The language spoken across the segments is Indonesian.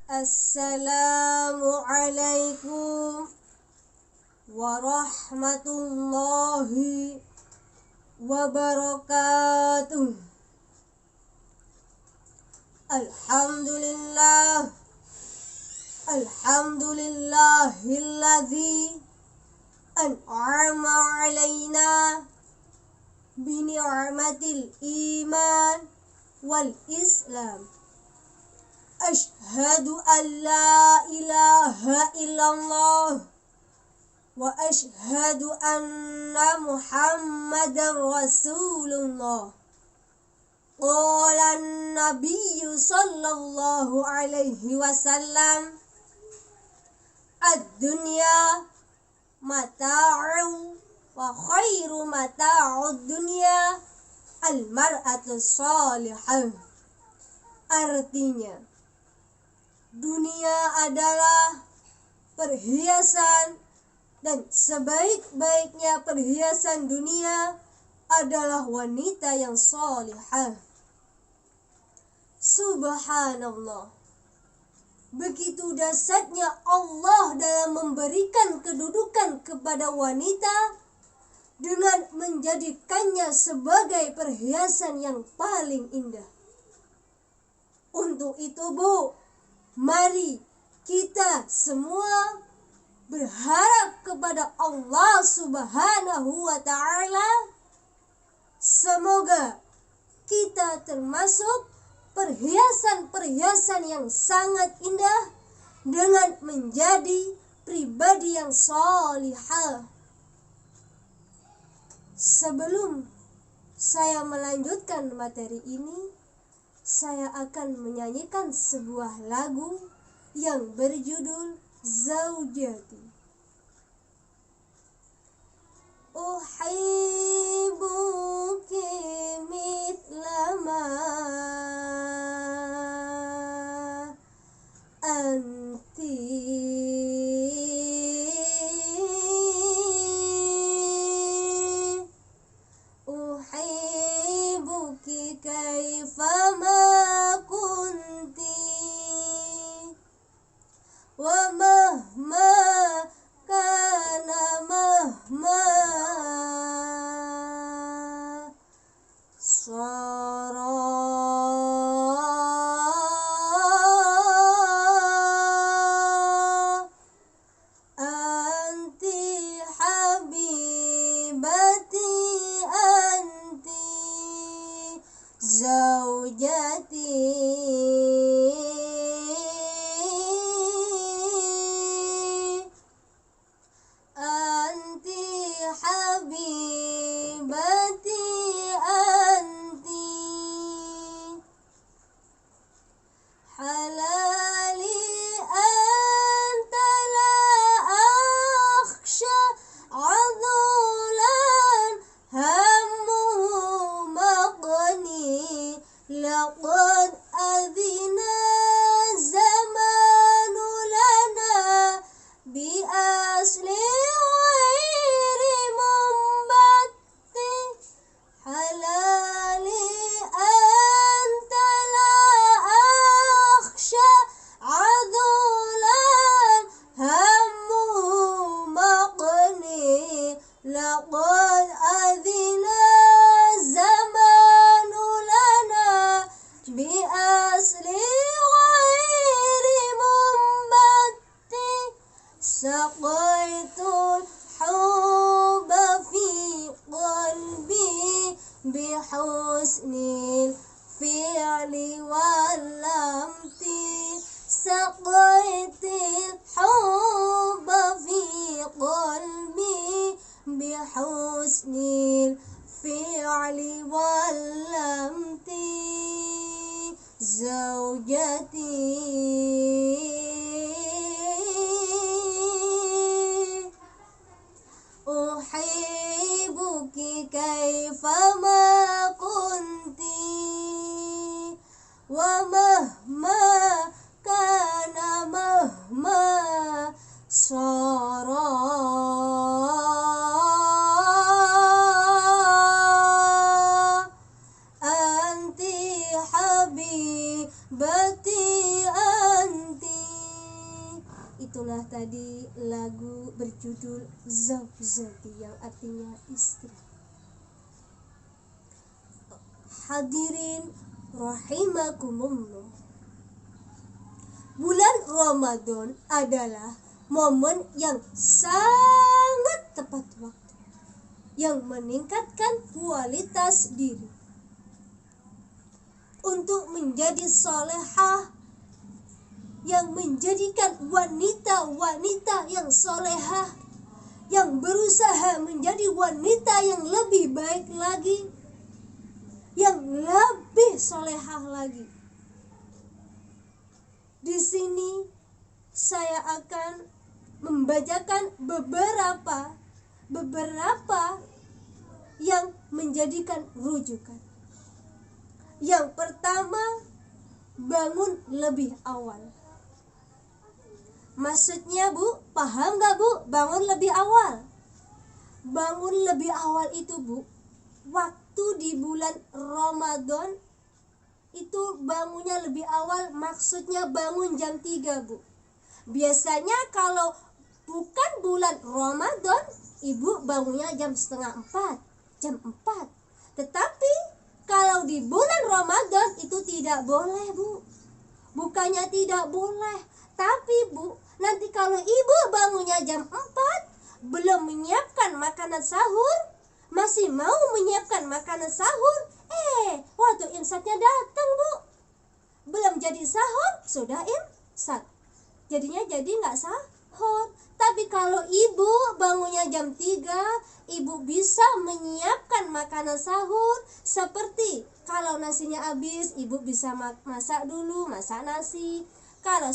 Assalamualaikum warahmatullahi wabarakatuh. Alhamdulillahilladzi an'ama alaina bini'matil iman wal islam. Ashhadu an la ilaha illallah wa ashhadu anna Muhammadar Rasulullah. Qala an-nabiyyu sallallahu alaihi wasallam, ad-dunya mata'u wa khairu mata'ud dunya al-mar'atu salihah. Artinya, dunia adalah perhiasan dan sebaik-baiknya perhiasan dunia adalah wanita yang salihah. Subhanallah. Begitu dahsyatnya Allah dalam memberikan kedudukan kepada wanita dengan menjadikannya sebagai perhiasan yang paling indah. Untuk itu, Bu, mari kita semua berharap kepada Allah Subhanahu wa ta'ala. Semoga kita termasuk perhiasan-perhiasan yang sangat indah dengan menjadi pribadi yang salihah. Sebelum saya melanjutkan materi ini, saya akan menyanyikan sebuah lagu yang berjudul Zaujati. Uhibbuki mithlama anti, uhibbuki kaifama kunti wa mahma kana mahma sara. Anti habibati anti zaujati. Habibati anti halali anta la akhsha adulan hammu maqni laqad adina zamanu lana bi asli laqad adina zamanu lana bi asli ghairi mumbatti saqaitul hubba fi qalbi bi husnil fi'li wal lamti saqaitul hubba fi qalbi bihusnil fi'li wal lamti zaujati. Uhibbuki kaifama kunti wa mahma kana itulah tadi lagu berjudul Zawjati yang artinya istri. Hadirin rahimakumullah. Bulan Ramadan adalah momen yang sangat tepat waktu, yang meningkatkan kualitas diri untuk menjadi solehah, yang menjadikan wanita-wanita yang solehah, yang berusaha menjadi wanita yang lebih baik lagi, yang lebih solehah lagi. Di sini saya akan membacakan beberapa yang menjadikan rujukan. Yang pertama, bangun lebih awal. Maksudnya Bu, paham gak Bu? Bangun lebih awal. Bangun lebih awal itu Bu, waktu di bulan Ramadan itu bangunnya lebih awal, maksudnya bangun jam 3 Bu. Biasanya kalau bukan bulan Ramadan, Ibu bangunnya jam setengah 4, jam 4. Tetapi kalau di bulan Ramadan itu tidak boleh Bu. Bukannya tidak boleh, tapi Bu, nanti kalau Ibu bangunnya jam 4, belum menyiapkan makanan sahur, masih mau menyiapkan makanan sahur, waktu imsaknya datang Bu. Belum jadi sahur, sudah imsak. Jadinya jadi nggak sahur. Tapi kalau Ibu bangunnya jam 3, Ibu bisa menyiapkan makanan sahur. Seperti kalau nasinya habis, Ibu bisa masak dulu, masak nasi. Kalau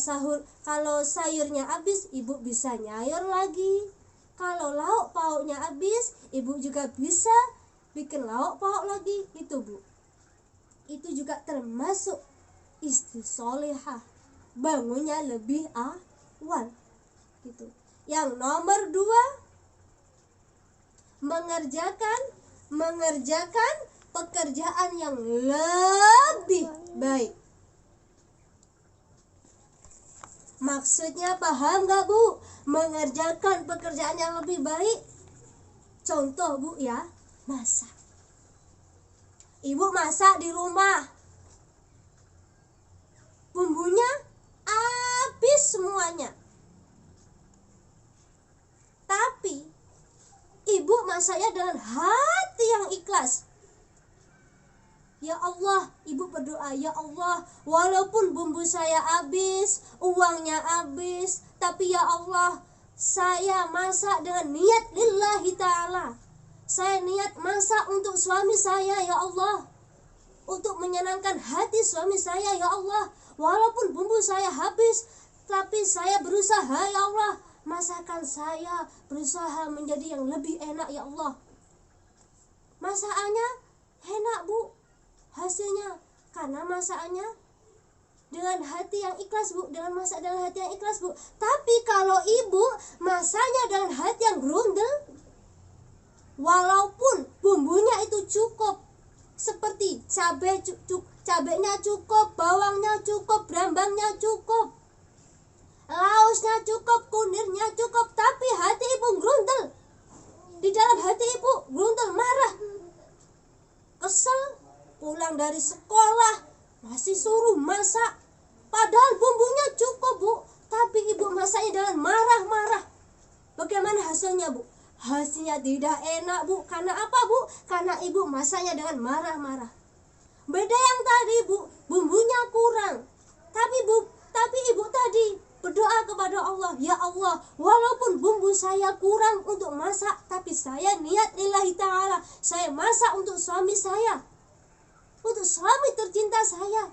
sayurnya habis, Ibu bisa nyayur lagi. Kalau lauk pauknya habis, Ibu juga bisa bikin lauk pauk lagi. Itu Bu, itu juga termasuk istri solehah, bangunnya lebih awal gitu. Yang nomor 2, mengerjakan pekerjaan yang lebih baik. Maksudnya paham gak Bu? Mengerjakan pekerjaan yang lebih baik. Contoh Bu ya, masak. Ibu masak di rumah, bumbunya habis semuanya. Tapi Ibu masaknya dengan hati yang ikhlas. Ya Allah, Ibu berdoa, ya Allah, walaupun bumbu saya habis, uangnya habis, tapi ya Allah, saya masak dengan niat lillahi ta'ala. Saya niat masak untuk suami saya, ya Allah, untuk menyenangkan hati suami saya, ya Allah. Walaupun bumbu saya habis, tapi saya berusaha, ya Allah, masakan saya berusaha menjadi yang lebih enak, ya Allah. Masakannya enak Bu, hasilnya karena masakannya dengan hati yang ikhlas Bu, dengan masak dengan hati yang ikhlas Bu. Tapi kalau Ibu masaknya dengan hati yang grundel, walaupun bumbunya itu cukup, seperti cabenya cukup, bawangnya cukup, brambangnya cukup, laosnya cukup, kunirnya cukup, tapi hati Ibu grundel. Di dalam hati Ibu grundel, marah, kesel, pulang dari sekolah masih suruh masak, padahal bumbunya cukup Bu, tapi Ibu masaknya dengan marah-marah. Bagaimana hasilnya Bu? Hasilnya tidak enak Bu. Karena apa Bu? Karena Ibu masaknya dengan marah-marah. Beda yang tadi Bu, bumbunya kurang, tapi Ibu tadi berdoa kepada Allah, ya Allah, walaupun bumbu saya kurang untuk masak, tapi saya niat lillahi ta'ala, saya masak untuk suami saya, untuk suami tercinta saya.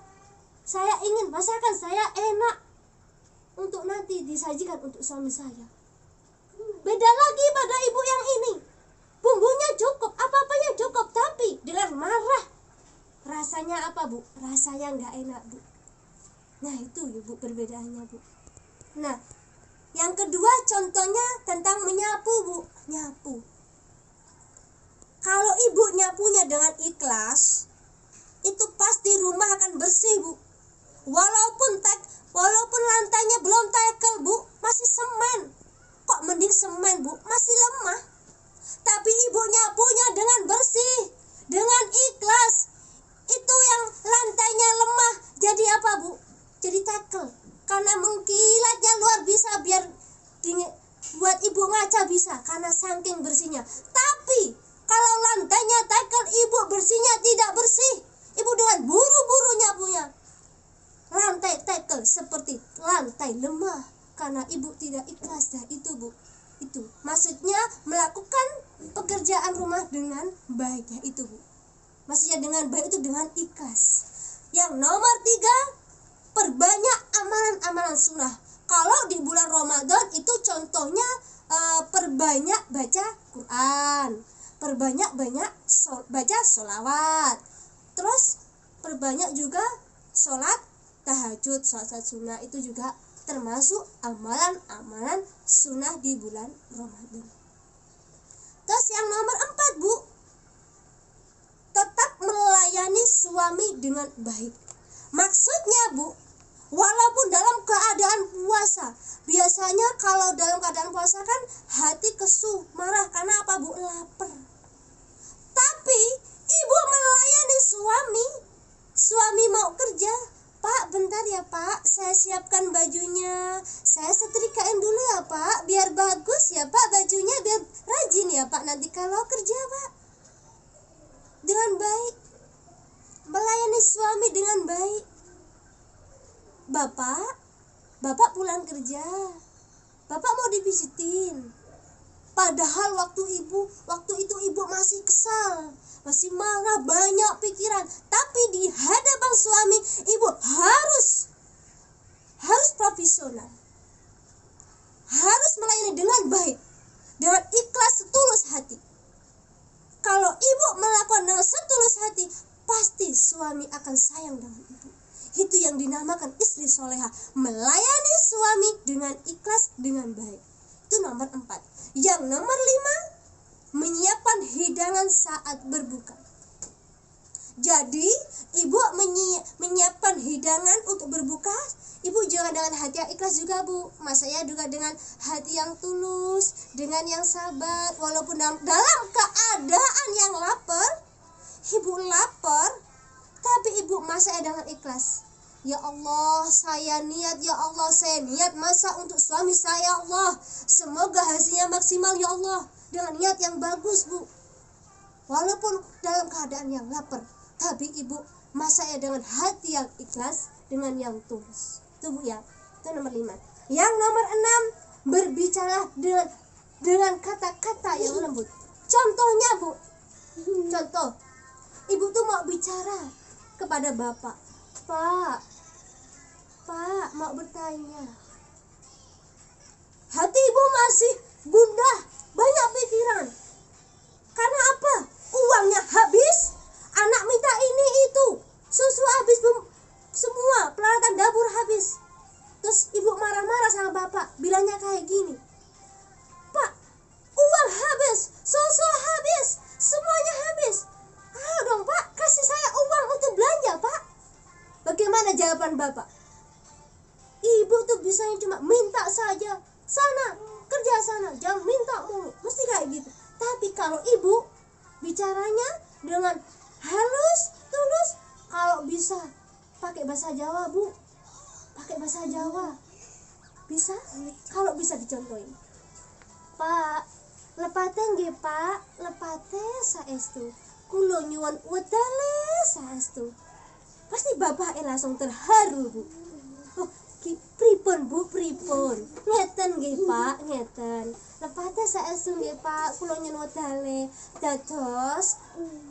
Saya ingin masakan saya enak untuk nanti disajikan untuk suami saya. Beda lagi pada Ibu yang ini, bumbunya cukup, apa-apanya cukup, tapi dengan marah. Rasanya apa Bu? Rasanya nggak enak Bu. Nah itu Ibu perbedaannya Bu. Nah yang kedua contohnya tentang menyapu Bu. Nyapu, kalau Ibu nyapunya dengan ikhlas, itu pasti rumah akan bersih Bu. Walaupun lantainya belum tekel Bu, masih karena mengkilatnya luar biasa, biar buat ibu ngaca bisa karena saking bersihnya. Tapi kalau lantainya tackle, ibu bersihnya tidak bersih. Ibu dengan buru-burunya punya lantai tackle seperti lantai lemah karena ibu tidak ikhlas dah itu, Bu. Itu maksudnya melakukan pekerjaan rumah dengan baik ya itu, Bu. Maksudnya dengan baik itu dengan ikhlas. Yang nomor 3, perbanyak amalan-amalan sunnah. Kalau di bulan Ramadan itu contohnya perbanyak baca Quran, perbanyak baca sholawat, terus perbanyak juga sholat tahajud, sholat sunnah, itu juga termasuk amalan-amalan sunnah di bulan Ramadan. Terus yang nomor 4, Bu, tetap melayani suami dengan baik. Maksudnya, Bu, walaupun dalam keadaan puasa, biasanya kalau dalam keadaan puasa kan hati kesuh, marah karena apa, Bu? Lapar. Tapi ibu melayani suami mau kerja, Pak bentar ya Pak, saya siapkan bajunya, saya setrikain dulu ya Pak, biar bagus ya Pak bajunya, biar rajin ya Pak nanti kalau kerja, Pak. Dengan baik, melayani suami dengan baik. Bapak pulang kerja, Bapak mau dipijitin, padahal waktu itu ibu masih kesal, masih marah, banyak pikiran. Tapi di hadapan suami, ibu harus profesional, harus melayani dengan baik, dengan ikhlas setulus hati. Kalau ibu melakukan dengan setulus hati, pasti suami akan sayang dengan ibu. Itu yang dinamakan istri soleha, melayani suami dengan ikhlas, dengan baik. Itu nomor 4. Yang nomor 5, menyiapkan hidangan saat berbuka. Jadi ibu menyiapkan hidangan untuk berbuka, ibu jangan dengan hati yang ikhlas juga, Bu. Maksudnya juga dengan hati yang tulus, dengan yang sabar. Walaupun dalam keadaan yang lapar, ibu lapar, tapi ibu masaknya dengan ikhlas. Ya Allah, saya niat masak untuk suami saya, ya Allah. Semoga hasilnya maksimal, ya Allah. Dengan niat yang bagus, Bu. Walaupun dalam keadaan yang lapar, tapi ibu masaknya dengan hati yang ikhlas, dengan yang tulus. Itu, Bu, ya. Itu nomor 5. Yang nomor 6, berbicara dengan kata-kata yang lembut. Contohnya, Bu. Contoh, ibu tuh mau bicara kepada bapak. Pak, mau bertanya. Hati ibu masih gundah, banyak pikiran. Karena apa? Uangnya habis, anak minta ini itu, susu habis, semua peralatan dapur habis. Terus ibu marah-marah sama bapak, bilangnya kayak gini, Pak, uang habis, susu habis, semuanya habis. Ayo dong Pak, kasih saya uang untuk belanja, Pak. Bagaimana jawaban bapak? Ibu tuh bisanya cuma minta saja, sana, kerja sana, jangan minta mulu, mesti kayak gitu. Tapi kalau ibu bicaranya dengan halus, tulus, kalau bisa pakai bahasa Jawa, Bu. Pakai bahasa Jawa. Bisa? Kalau bisa dicontohin. Pak, lepate nggih, Pak. Lepate saestu. Kula nyuwun wedale saestu. Pasti bapak langsung terharu, Bu. Oh, pripun, Bu, pripun? Ngeten nggih, Pak, ngeten. Lepate saestu nggih, Pak. Kula nyuwun wedale. Dados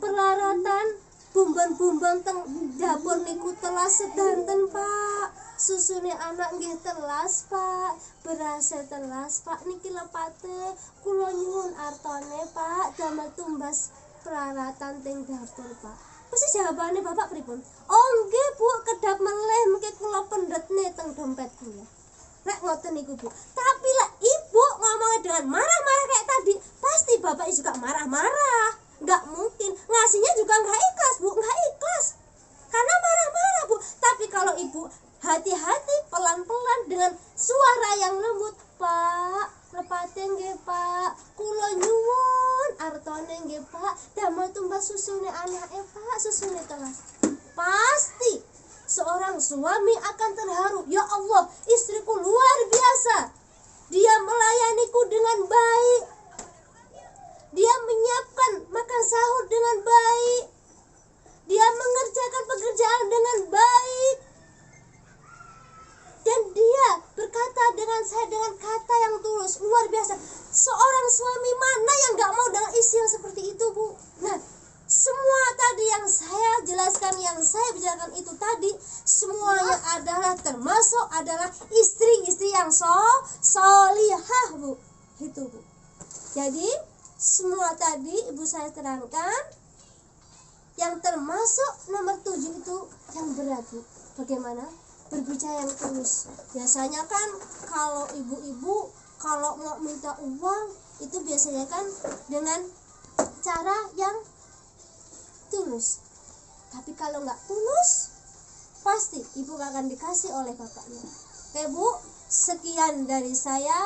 peralatan bumbon-bumbon teng dapur niku telas sedanten, Pak. Susune anak nggih telas, Pak. Berase telas, Pak. Niki lepate kula nyuwun artone, Pak, damel tumbas peralatan teng dapur, Pak. Pasti jawabannya bapak pripun? Oh nggih, Bu, kedap meleh mengke kula pendhetne teng dompet kula. Nek ngoten niku, Bu. Tapi lah ibu ngomongnya dengan marah-marah kayak tadi, pasti bapak juga marah-marah. Nggak mungkin, ngasihnya juga nggak ikhlas, Bu, nggak ikhlas karena marah-marah, Bu. Tapi kalau ibu hati-hati, pelan-pelan, dengan suara yang lembut, Pak, lepate nggih, Pak, kula nyuwun artone nggih, Pak, damel tumbas susune anake, Pak, susune telas. Pasti seorang suami akan terharu, ya Allah, istriku luar biasa, dia melayaniku dengan baik, dia menyiapkan makan sahur dengan baik, dia mengerjakan pekerjaan dengan baik, dan dia berkata dengan saya dengan kata yang tulus, luar biasa. Seorang suami mana yang gak mau dengan istri yang seperti itu, Bu? Nah, semua tadi yang saya jelaskan, yang saya bicarakan itu tadi, semuanya adalah termasuk adalah istri-istri yang solihah, Bu. Itu, Bu. Jadi semua tadi ibu saya terangkan, yang termasuk nomor 7 itu yang berat, Bu. Bagaimana? Berbicara yang tulus. Biasanya kan kalau ibu-ibu kalau mau minta uang itu biasanya kan dengan cara yang tulus. Tapi kalau nggak tulus, pasti ibu gak akan dikasih oleh bapaknya. Oke, Bu, sekian dari saya.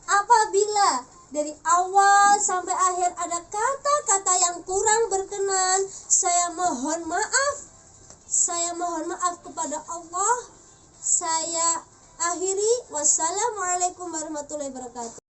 Apabila dari awal sampai akhir ada kata-kata yang kurang berkenan, saya mohon maaf. Saya mohon maaf kepada Allah. Saya akhiri. Wassalamualaikum warahmatullahi wabarakatuh.